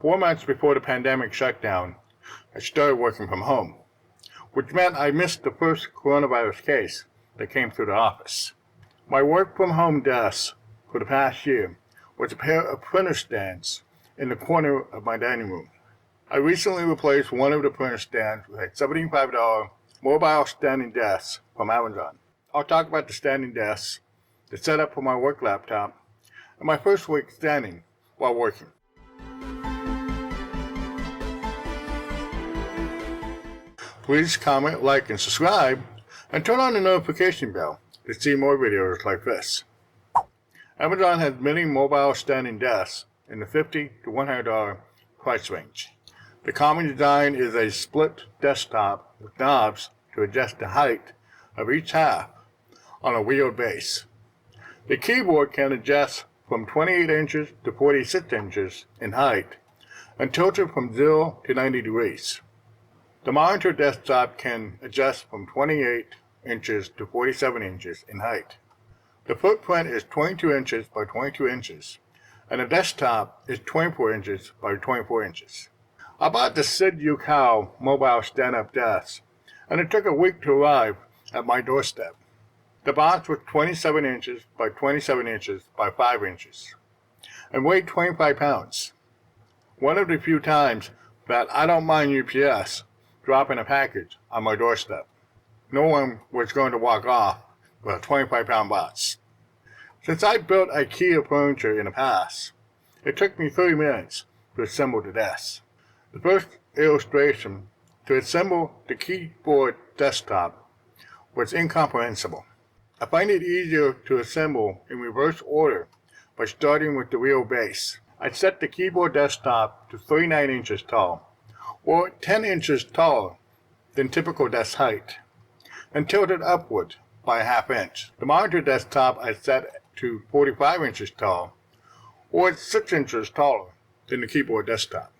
4 months before the pandemic shutdown, I started working from home, which meant I missed the first coronavirus case that came through the office. My work from home desk for the past year was a pair of printer stands in the corner of my dining room. I recently replaced one of the printer stands with a $75 mobile standing desk from Amazon. I'll talk about the standing desk, the setup for my work laptop, and my first week standing while working. Please comment, like, and subscribe, and turn on the notification bell to see more videos like this. Amazon has many mobile standing desks in the $50 to $100 price range. The common design is a split desktop with knobs to adjust the height of each half on a wheeled base. The keyboard can adjust from 28 inches to 46 inches in height and tilted from 0 to 90 degrees. The monitor desktop can adjust from 28 inches to 47 inches in height. The footprint is 22 inches by 22 inches, and the desktop is 24 inches by 24 inches. I bought the Sid Yukawa mobile stand-up desk, and it took a week to arrive at my doorstep. The box was 27 inches by 27 inches by 5 inches, and weighed 25 pounds. One of the few times that I don't mind UPS dropping a package on my doorstep. No one was going to walk off with a 25-pound box. Since I built IKEA furniture in the past, it took me 30 minutes to assemble the desk. The first illustration to assemble the keyboard desktop was incomprehensible. I find it easier to assemble in reverse order by starting with the real base. I set the keyboard desktop to 39 inches tall, or 10 inches taller than typical desk height, and tilted upward by a ½ inch. The monitor desktop I set to 45 inches tall, or 6 inches taller than the keyboard desktop.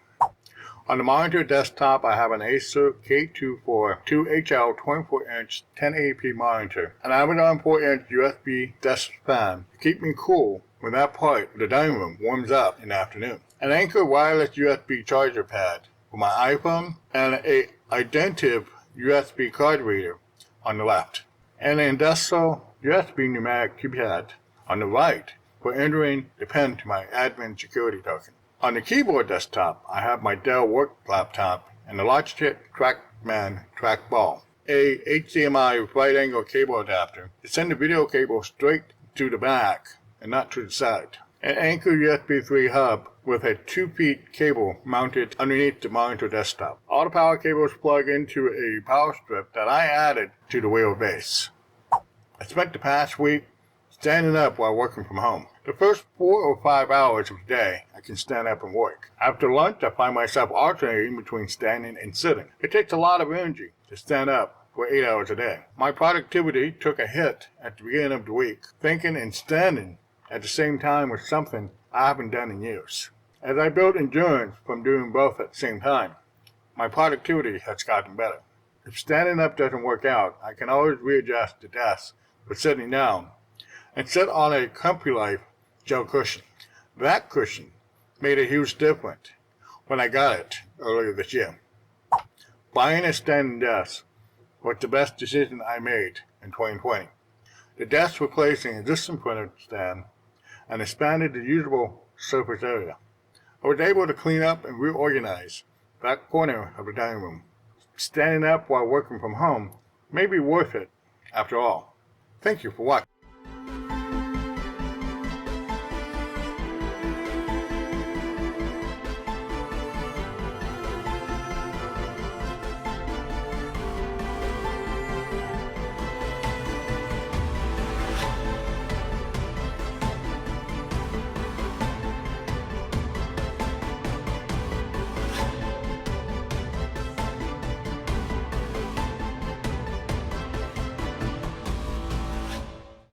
On the monitor desktop, I have an Acer K2 2HL 24-inch 1080p monitor, an Amazon 4-inch USB desk fan to keep me cool when that part of the dining room warms up in the afternoon, an Anker wireless USB charger pad for my iPhone, and an Identiv USB card reader on the left, and an industrial USB pneumatic keypad on the right for entering the PIN to my admin security token. On the keyboard desktop, I have my Dell work laptop and the Logitech TrackMan trackball, a HDMI right-angle cable adapter to send the video cable straight to the back and not to the side, an Anker USB 3 hub with a 2-feet cable mounted underneath the monitor desktop. All the power cables plug into a power strip that I added to the wheel base. I spent the past week standing up while working from home. The first 4 or 5 hours of the day, I can stand up and work. After lunch, I find myself alternating between standing and sitting. It takes a lot of energy to stand up for 8 hours a day. My productivity took a hit at the beginning of the week. Thinking and standing at the same time was something I haven't done in years. As I built endurance from doing both at the same time, my productivity has gotten better. If standing up doesn't work out, I can always readjust the desk for sitting down and sit on a Comfy Life gel cushion. That cushion made a huge difference when I got it earlier this year. Buying a standing desk was the best decision I made in 2020. The desk replaced an existing printer stand and expanded the usable surface area. I was able to clean up and reorganize that corner of the dining room. Standing up while working from home may be worth it after all. Thank you for watching.